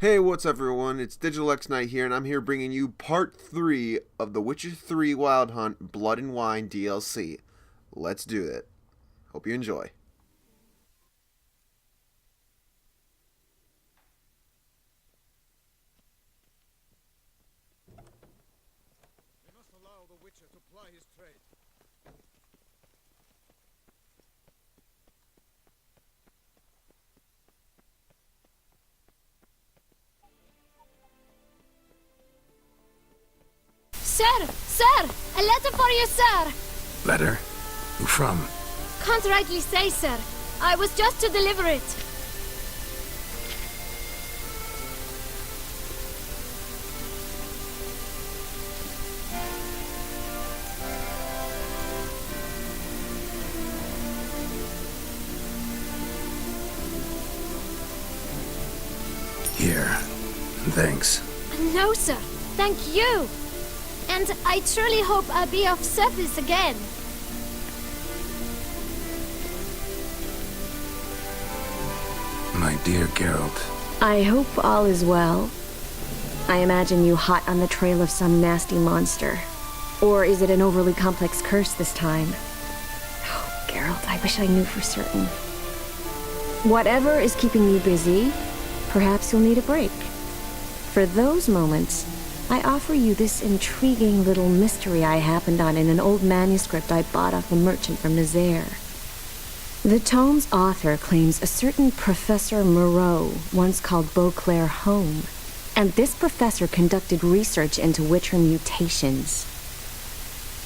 Hey, what's up, everyone? It's Digital X Knight here, and I'm here bringing you part 3 of The Witcher 3 Wild Hunt Blood and Wine DLC. Let's do it. Hope you enjoy. We must allow the Witcher to ply his trade. Sir! Sir! A letter for you, sir! Letter? Who from? Can't rightly say, sir. I was just to deliver it. Here. Thanks. No, sir. Thank you. And I truly hope I'll be of service again. My dear Gerald. I hope all is well. I imagine you hot on the trail of some nasty monster. Or is it an overly complex curse this time? Oh, Gerald, I wish I knew for certain. Whatever is keeping you busy, perhaps you'll need a break. For those moments, I offer you this intriguing little mystery I happened on in an old manuscript I bought off a merchant from Nazaire. The tome's author claims a certain Professor Moreau once called Beauclair home, and this professor conducted research into Witcher mutations.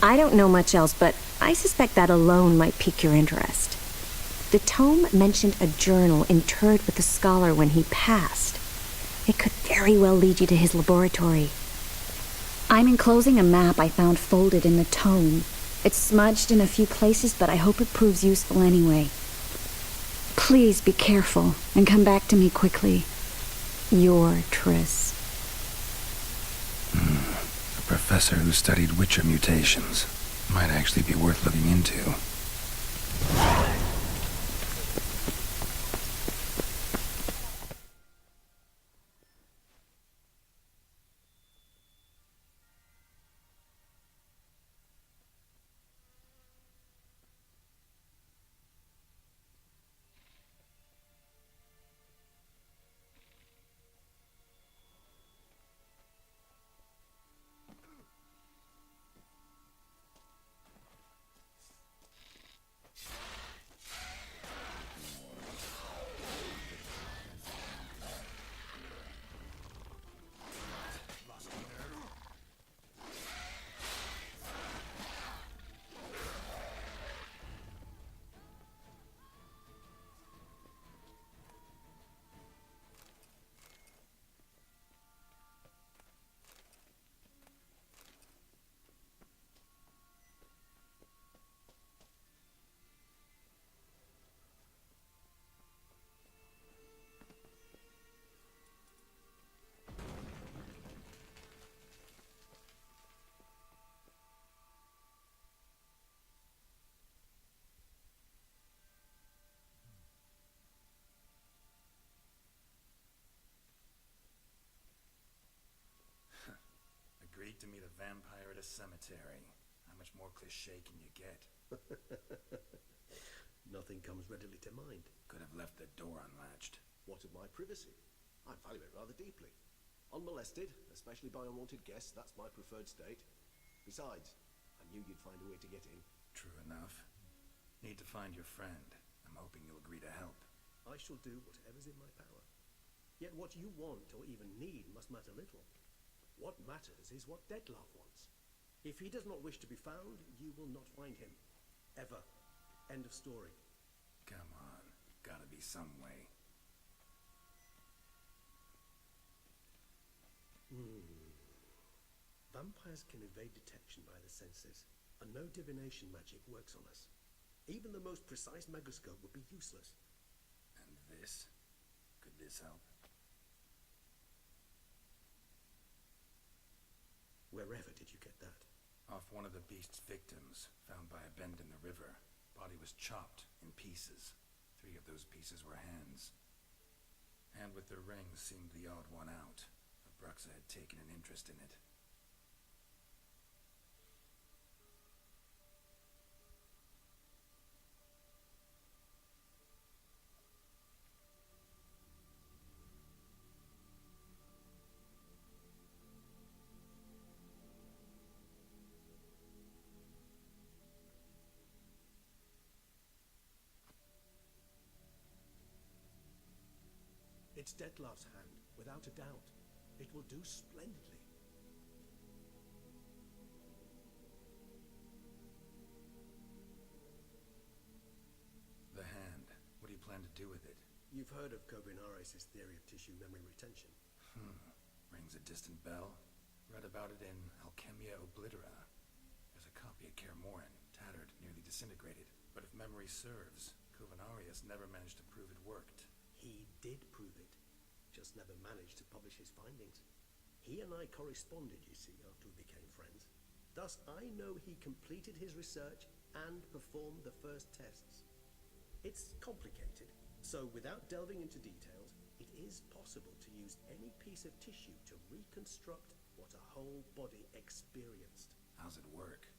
I don't know much else, but I suspect that alone might pique your interest. The tome mentioned a journal interred with the scholar when he passed. It could very well lead you to his laboratory. I'm enclosing a map I found folded in the tome. It's smudged in a few places, but I hope it proves useful anyway. Please be careful and come back to me quickly. Your Triss. A professor who studied Witcher mutations. Might actually be worth looking into. Agreed to meet a vampire at a cemetery. How much more cliché can you get? Nothing comes readily to mind. Could have left the door unlatched. What of my privacy? I value it rather deeply. Unmolested, especially by unwanted guests, that's my preferred state. Besides, I knew you'd find a way to get in. True enough. Need to find your friend. I'm hoping you'll agree to help. I shall do whatever's in my power. Yet what you want or even need must matter little. What matters is what Dettlaff wants. If he does not wish to be found, you will not find him. Ever. End of story. Come on. Gotta be some way. Vampires can evade detection by the senses, and no divination magic works on us. Even the most precise megascope would be useless. And this? Could this help? Wherever did you get that? Off one of the beast's victims, found by a bend in the river. Body was chopped in pieces. 3 of those pieces were hands. Hand with the ring seemed the odd one out. Abruxa had taken an interest in it. It's Dettlaff's hand, without a doubt. It will do splendidly. The hand. What do you plan to do with it? You've heard of Kobinares' theory of tissue memory retention. Rings a distant bell. Read about it in Alchemia Oblitera. There's a copy at Kaer Morhen, tattered, nearly disintegrated. But if memory serves, Kobinares never managed to prove it worked. He did prove it, just never managed to publish his findings. He and I corresponded, you see, after we became friends. Thus, I know he completed his research and performed the first tests. It's complicated, so without delving into details, it is possible to use any piece of tissue to reconstruct what a whole body experienced. How's it work?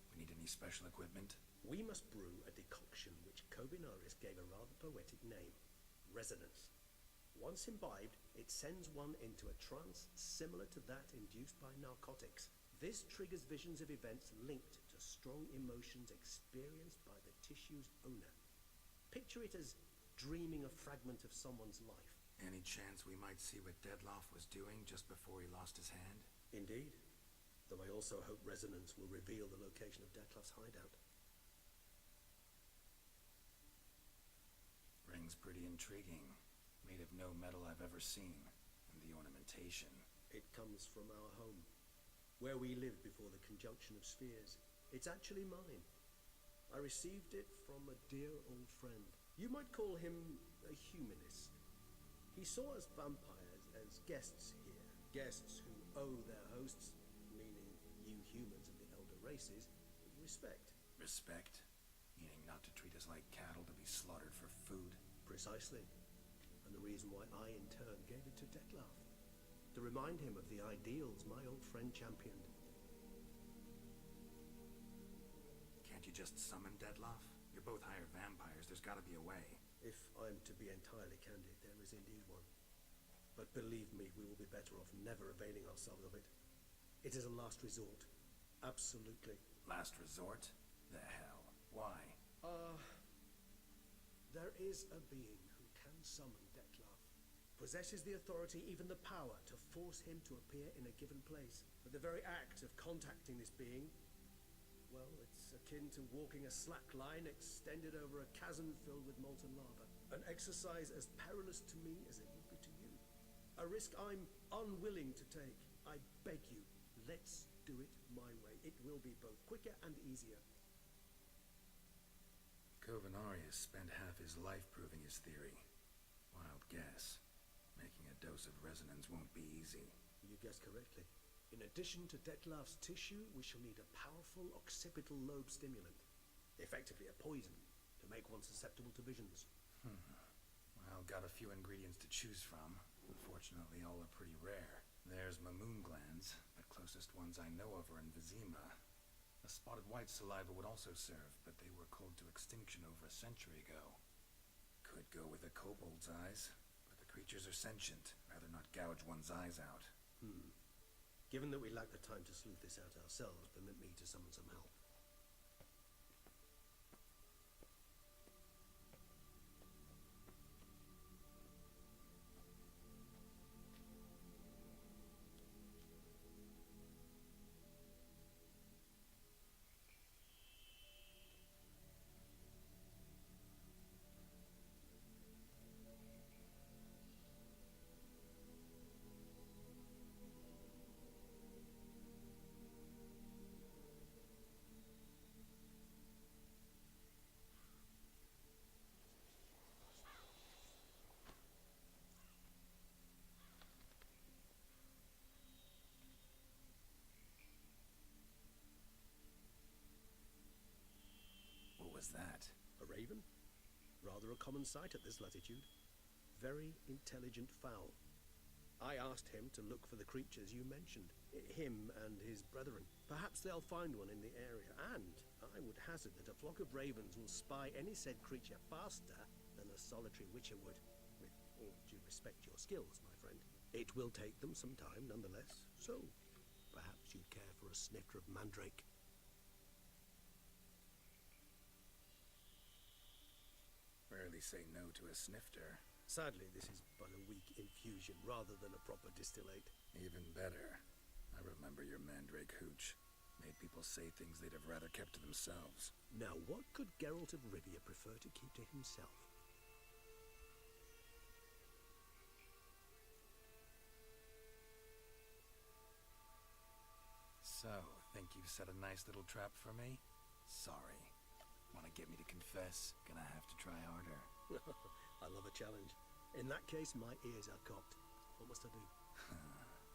We need any special equipment? We must brew a decoction which Kobinaris gave a rather poetic name, resonance. Once imbibed, it sends one into a trance similar to that induced by narcotics. This triggers visions of events linked to strong emotions experienced by the tissue's owner. Picture it as dreaming a fragment of someone's life. Any chance we might see what Dettlaff was doing just before he lost his hand? Indeed. Though I also hope resonance will reveal the location of Dettlaff's hideout. Ring's pretty intriguing. Made of no metal I've ever seen. And the ornamentation. It comes from our home, where we lived before the conjunction of spheres. It's actually mine. I received it from a dear old friend. You might call him a humanist. He saw us vampires as guests here, guests who owe their hosts, meaning you humans of the elder races, respect. Respect? Meaning not to treat us like cattle to be slaughtered for food? Precisely. And the reason why I in turn gave it to Dettlaff. To remind him of the ideals my old friend championed. Can't you just summon Dettlaff? You're both hired vampires, there's gotta be a way. If I'm to be entirely candid, there is indeed one. But believe me, we will be better off never availing ourselves of it. It is a last resort. Absolutely. Last resort? The hell? Why? There is a being who can summon Dettlaff. Possesses the authority, even the power, to force him to appear in a given place. But the very act of contacting this being, well, it's akin to walking a slack line extended over a chasm filled with molten lava. An exercise as perilous to me as it would be to you. A risk I'm unwilling to take. I beg you, let's do it my way. It will be both quicker and easier. Kobinaris spent half his life proving his theory. Wild guess. Making a dose of resonance won't be easy. You guessed correctly. In addition to Dettlaff's tissue, we shall need a powerful occipital lobe stimulant. Effectively a poison, to make one susceptible to visions. Well, got a few ingredients to choose from. Unfortunately, all are pretty rare. There's Mamoon glands, but closest ones I know of are in Vizima. A spotted white saliva would also serve, but they were cold to extinction over a century ago. Could go with a kobold's eyes, but the creatures are sentient. Rather not gouge one's eyes out. Given that we lack the time to sleuth this out ourselves, permit me to summon some help. What was that? A raven? Rather a common sight at this latitude. very intelligent fowl. I asked him to look for the creatures you mentioned, him and his brethren. Perhaps they'll find one in the area, and I would hazard that a flock of ravens will spy any said creature faster than a solitary witcher would. With all due respect to your skills, my friend. It will take them some time, nonetheless, so perhaps you'd care for a snifter of mandrake. Rarely say no to a snifter. Sadly, this is but a weak infusion rather than a proper distillate. Even better. I remember your mandrake hooch. Made people say things they'd have rather kept to themselves. Now, what could Gerald of Rivia prefer to keep to himself? So, think you've set a nice little trap for me? Sorry. Want to get me to confess? Gonna have to try harder. I love a challenge. In that case, my ears are cocked. What must I do?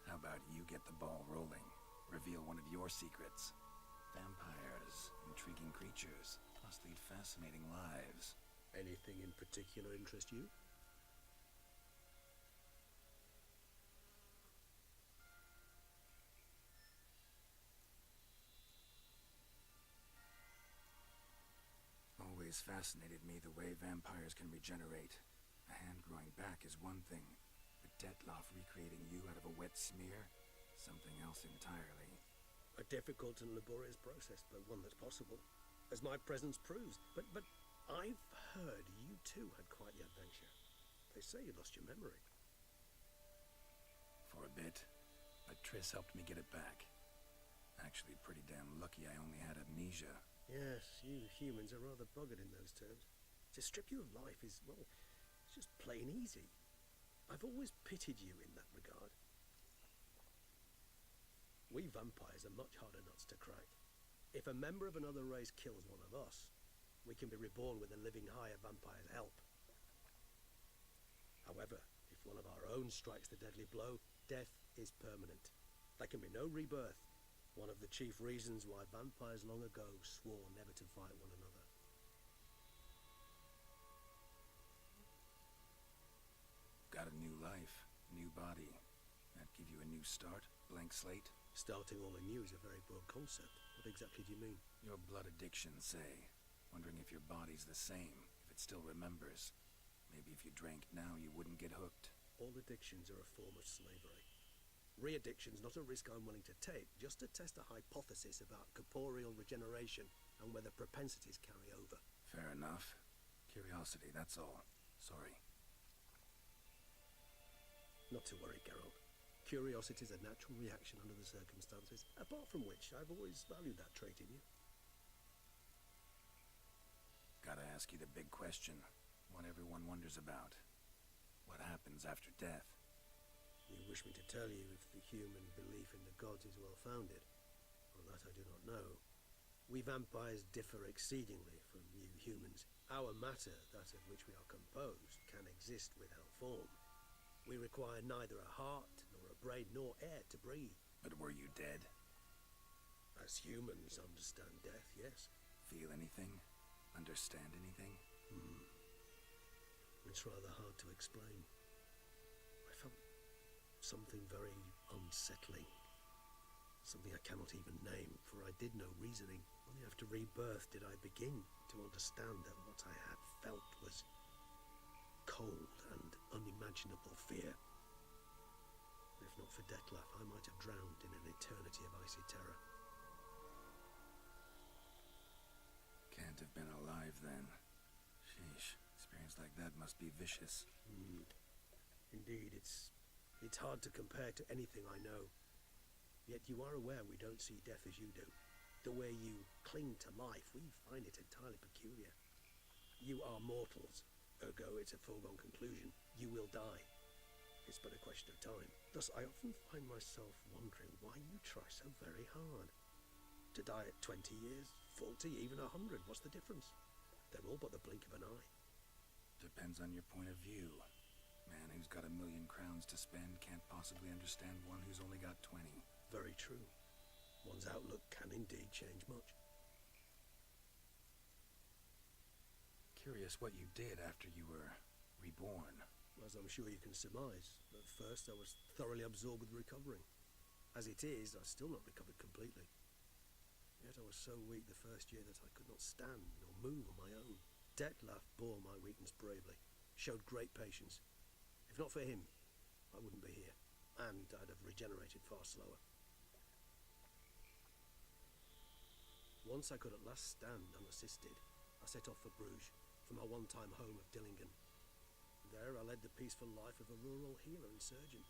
How about you get the ball rolling? Reveal one of your secrets. Vampires, intriguing creatures, must lead fascinating lives. Anything in particular interest you? Always fascinated me the way vampires can regenerate. A hand growing back is one thing, but Detloff recreating you out of a wet smear? Something else entirely. A difficult and laborious process, but one that's possible, as my presence proves. But I've heard you too had quite the adventure. They say you lost your memory. For a bit, but Triss helped me get it back. Actually, pretty damn lucky I only had amnesia. Yes, you humans are rather buggered in those terms. To strip you of life is, well, it's just plain easy. I've always pitied you in that regard. We vampires are much harder nuts to crack. If a member of another race kills one of us, we can be reborn with a living higher vampire's help. However, if one of our own strikes the deadly blow, death is permanent. There can be no rebirth. One of the chief reasons why vampires long ago swore never to fight one another. Got a new life, new body. That give you a new start, blank slate? Starting all anew is a very broad concept. What exactly do you mean? Your blood addiction, say. Wondering if your body's the same, if it still remembers. Maybe if you drank now, you wouldn't get hooked. All addictions are a form of slavery. Re-addiction's not a risk I'm willing to take, just to test a hypothesis about corporeal regeneration and whether propensities carry over. Fair enough. Curiosity, that's all. Sorry. Not to worry, Gerald. Curiosity is a natural reaction under the circumstances, apart from which I've always valued that trait in you. Gotta ask you the big question. One everyone wonders about. What happens after death? You wish me to tell you if the human belief in the gods is well-founded? Well, that I do not know. We vampires differ exceedingly from you humans. Our matter, that of which we are composed, can exist without form. We require neither a heart, nor a brain, nor air to breathe. But were you dead? As humans understand death, yes. Feel anything? Understand anything? It's rather hard to explain. I felt something very unsettling. Something I cannot even name, for I did no reasoning. Only after rebirth did I begin to understand that what I had felt was cold and unimaginable fear. If not for Detlaff, I might have drowned in an eternity of icy terror. Can't have been alive then. Sheesh, experience like that must be vicious. Indeed, it's hard to compare to anything I know. Yet you are aware we don't see death as you do. The way you cling to life, we find it entirely peculiar. You are mortals, ergo it's a foregone conclusion. You will die. It's but a question of time. Thus, I often find myself wondering why you try so very hard. To die at 20 years, 40, even 100, what's the difference? They're all but the blink of an eye. Depends on your point of view. Man who's got 1,000,000 crowns to spend can't possibly understand one who's only got 20. Very true. One's outlook can indeed change much. Curious what you did after you were reborn. as I'm sure you can surmise. At first, I was thoroughly absorbed with recovering. As it is, I've still not recovered completely. Yet I was so weak the first year that I could not stand or move on my own. Detlef bore my weakness bravely, showed great patience. If not for him, I wouldn't be here, and I'd have regenerated far slower. Once I could at last stand unassisted, I set off for Bruges, from my one-time home of Dillingen. There I led the peaceful life of a rural healer and surgeon,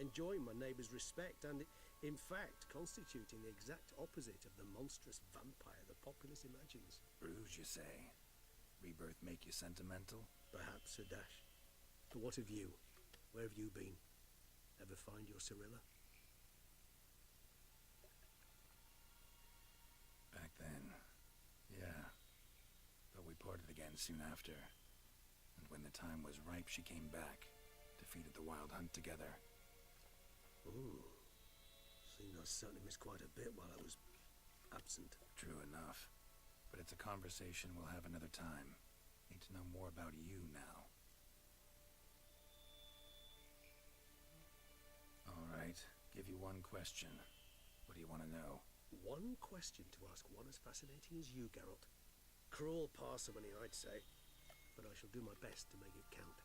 enjoying my neighbours' respect and, in fact, constituting the exact opposite of the monstrous vampire the populace imagines. Bruges, you say? Rebirth make you sentimental? Perhaps a dash. But what of you? Where have you been? Ever find your Cyrilla? Back then, yeah. But we parted again soon after. And when the time was ripe, she came back, defeated the wild hunt together. Ooh. Seems I certainly missed quite a bit while I was absent. True enough. But it's a conversation we'll have another time. Need to know more about you now. All right. Give you one question. What do you want to know? One question to ask one as fascinating as you, Gerald. Cruel parsimony, I'd say. But I shall do my best to make it count.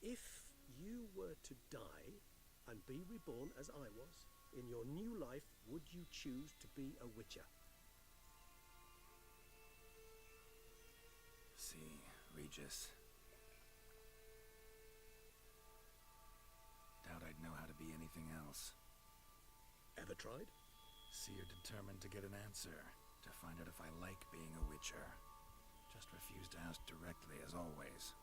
If you were to die and be reborn as I was, in your new life, would you choose to be a witcher? See, Regis. Doubt I'd know how to be anything else. Ever tried? See, you're determined to get an answer, to find out if I like being a witcher. Just refuse to ask directly, as always.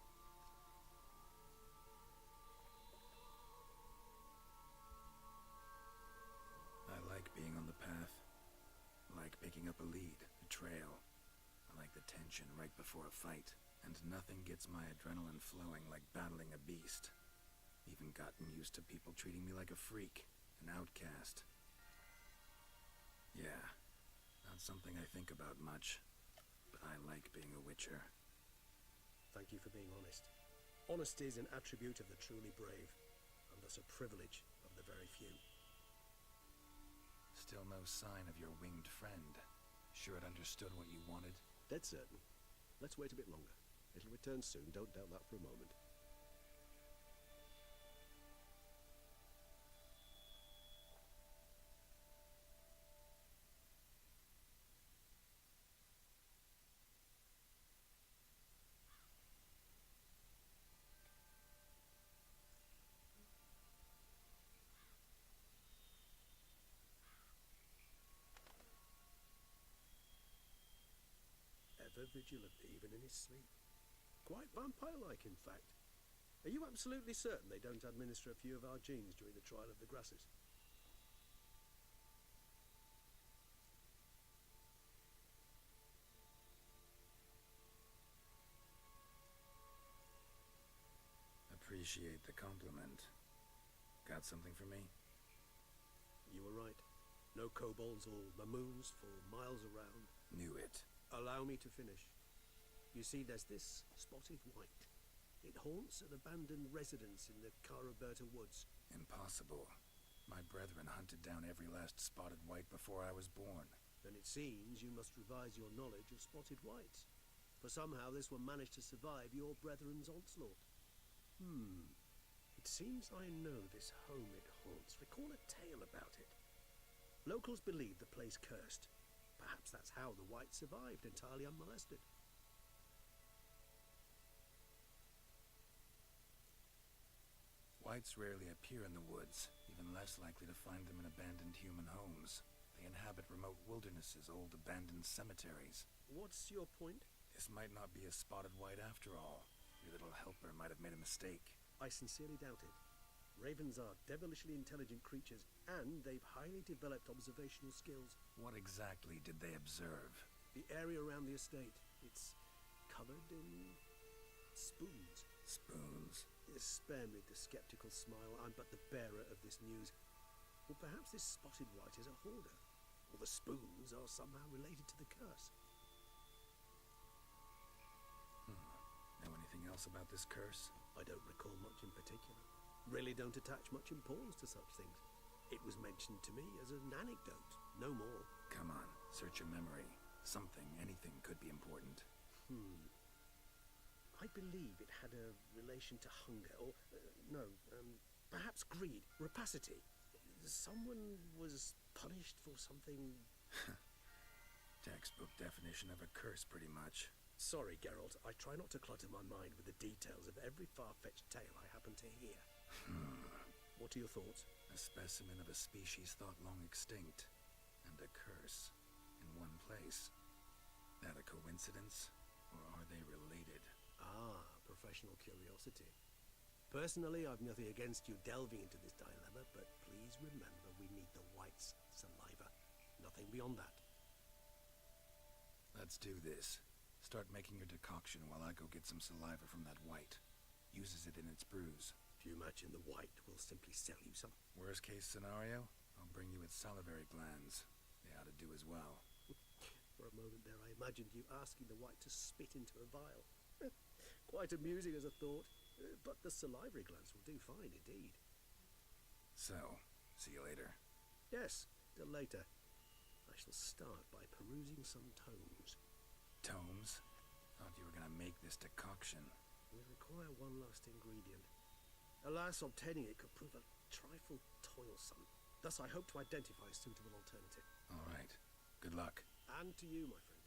I like being on the path. I like picking up a lead, a trail. I like the tension right before a fight. And nothing gets my adrenaline flowing like battling a beast. Even gotten used to people treating me like a freak, an outcast. Yeah, not something I think about much, but I like being a witcher. Thank you for being honest. Honesty is an attribute of the truly brave, and thus a privilege of the very few. Still no sign of your winged friend. Sure it understood what you wanted? Dead certain. Let's wait a bit longer. It'll return soon, don't doubt that for a moment. Ever vigilant, even in his sleep. Quite vampire-like, in fact. Are you absolutely certain they don't administer a few of our genes during the trial of the grasses? Appreciate the compliment. Got something for me? You were right. No kobolds or mamoons for miles around. Knew it. Allow me to finish. You see, there's this spotted wight. It haunts an abandoned residence in the Caraberta woods. Impossible. My brethren hunted down every last spotted wight before I was born. Then it seems you must revise your knowledge of spotted wights. For somehow this one managed to survive your brethren's onslaught. It seems I know this home it haunts. Recall a tale about it. Locals believe the place cursed. Perhaps that's how the wight survived entirely unmolested. Wights rarely appear in the woods, even less likely to find them in abandoned human homes. They inhabit remote wildernesses, old abandoned cemeteries. What's your point? This might not be a spotted wight after all. Your little helper might have made a mistake. I sincerely doubt it. Ravens are devilishly intelligent creatures, and they've highly developed observational skills. What exactly did they observe? The area around the estate, it's covered in spoons. Spoons? Spare me the skeptical smile. I'm but the bearer of this news. Or perhaps this spotted wight is a hoarder, or the spoons are somehow related to the curse. Know anything else about this curse? I don't recall much in particular. Really don't attach much importance to such things. It was mentioned to me as an anecdote, no more. Come on, search your memory. Something, anything could be important. I believe it had a relation to hunger, or, perhaps greed, rapacity. Someone was punished for something... Textbook definition of a curse, pretty much. Sorry, Gerald, I try not to clutter my mind with the details of every far-fetched tale I happen to hear. What are your thoughts? A specimen of a species thought long extinct, and a curse in one place. That a coincidence, or are they related? Ah, professional curiosity. Personally, I've nothing against you delving into this dilemma, but please remember we need the White's saliva. Nothing beyond that. Let's do this. Start making your decoction while I go get some saliva from that White. Uses it in its brews. If you imagine the White, we'll simply sell you some. Worst case scenario, I'll bring you its salivary glands. They ought to do as well. For a moment there, I imagined you asking the White to spit into a vial. Quite amusing as a thought, but the salivary glands will do fine indeed. So, see you later. Yes, till later. I shall start by perusing some tomes. Tomes? Thought you were gonna make this decoction. We require one last ingredient. Alas, obtaining it could prove a trifle toilsome. Thus, I hope to identify a suitable alternative. All right. Good luck. And to you, my friend.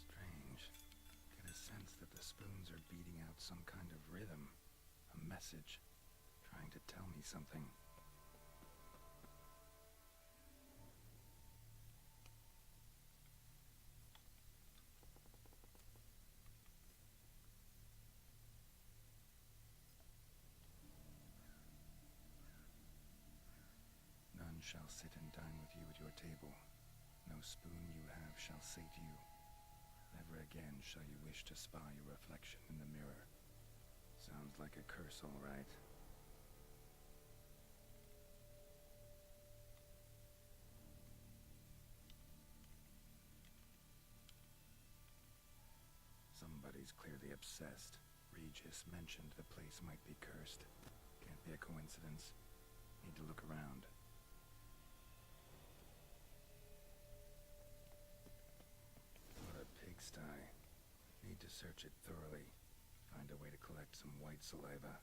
Strange. Get a sense that the spoons are beating out some kind of rhythm. A message. Trying to tell me something. None shall sit and dine with you at your table. No spoon you have shall sate you. Never again shall you wish to spy your reflection in the mirror. Sounds like a curse, all right. Somebody's clearly obsessed. Regis mentioned the place might be cursed. Can't be a coincidence. Need to look around. What a pigsty. Need to search it thoroughly. Find a way to collect some White saliva.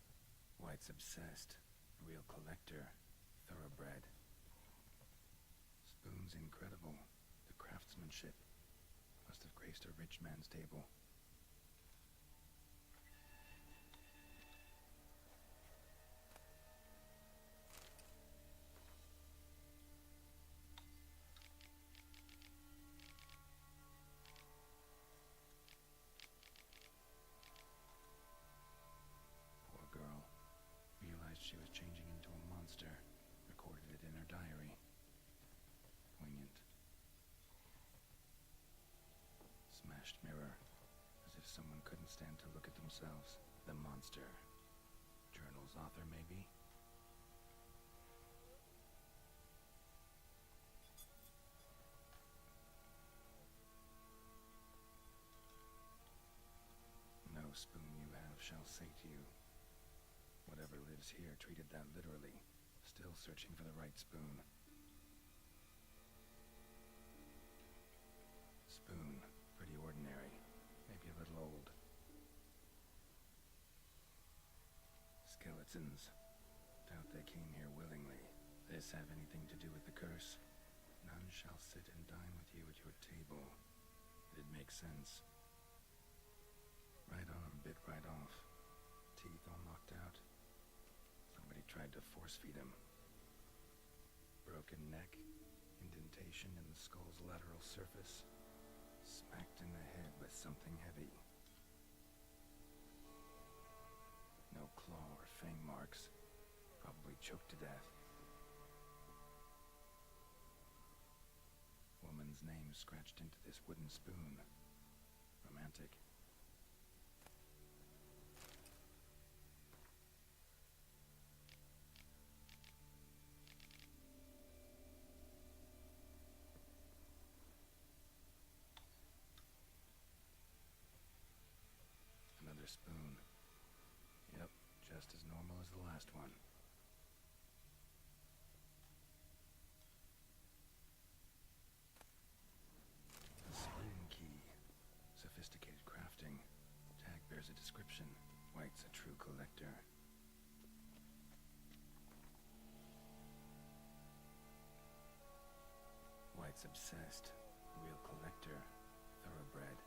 White's obsessed. A real collector. Thoroughbred. Spoon's incredible. The craftsmanship. Must have graced a rich man's table. Poor girl. Realized she was changing into a monster. Recorded it in her diary. Poignant. Smashed mirror. As if someone couldn't stand to look at themselves. The monster. Journal's author, maybe? No spoon you have shall sate you. Whatever lives here treated that literally. Still searching for the right spoon. Spoon. Pretty ordinary. Maybe a little old. Skeletons. Doubt they came here willingly. This have anything to do with the curse? None shall sit and dine with you at your table. It'd make sense. Right arm bit right off. Teeth all knocked out. tried to force feed him. Broken neck, indentation in the skull's lateral surface, smacked in the head with something heavy. No claw or fang marks, probably choked to death. Woman's name scratched into this wooden spoon. Romantic. Another spoon. Yep, just as normal as the last one. A spoon key. Sophisticated crafting. Tag bears a description. White's a true collector. White's obsessed. Real collector. Thoroughbred.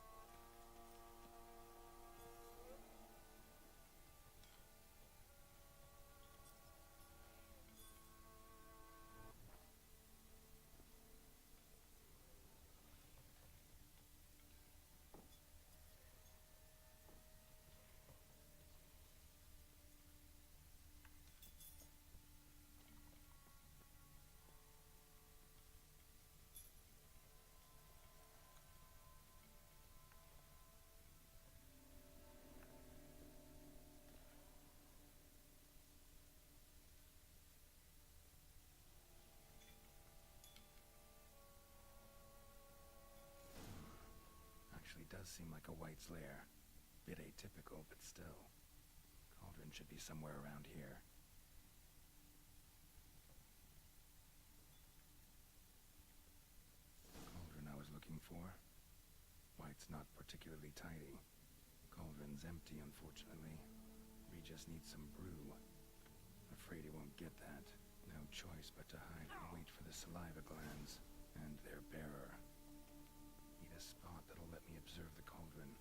Actually does seem like a White's lair. Bit atypical, but still. Cauldron should be somewhere around here. Cauldron I was looking for. White's not particularly tidy. Cauldron's empty, unfortunately. We just need some brew. Afraid he won't get that. No choice but to hide and wait for the saliva glands and their bearer. Need a spot that'll let me observe the cauldron.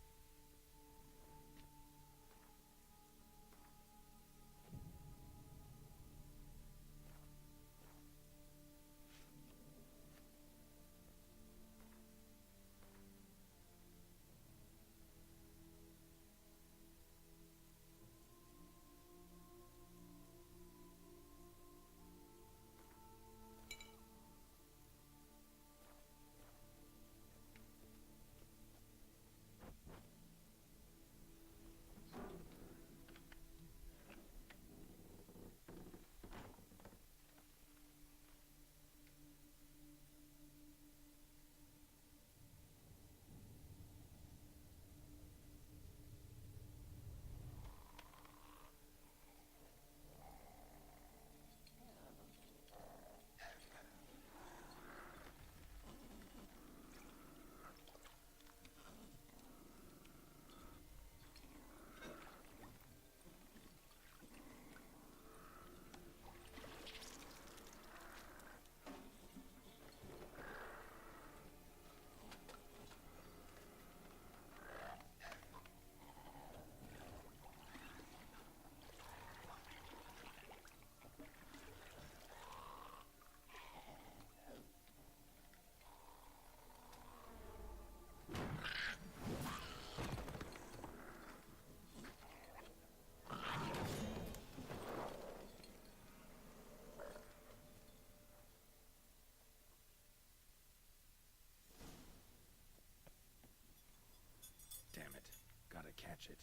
Catch it.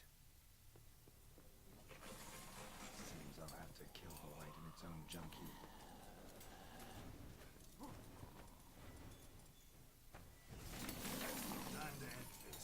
Seems I'll have to kill the light in its own junkie. Time to end this.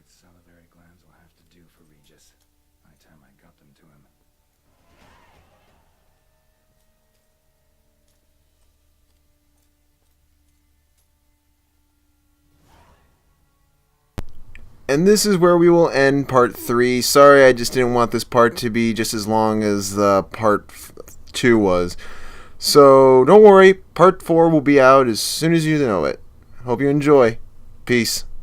salivary glands will have to do for Regis. By the time I got them to him. And this is where we will end part 3. Sorry, I just didn't want this part to be just as long as the part 2 was. So don't worry, part 4 will be out as soon as you know it. Hope you enjoy. Peace.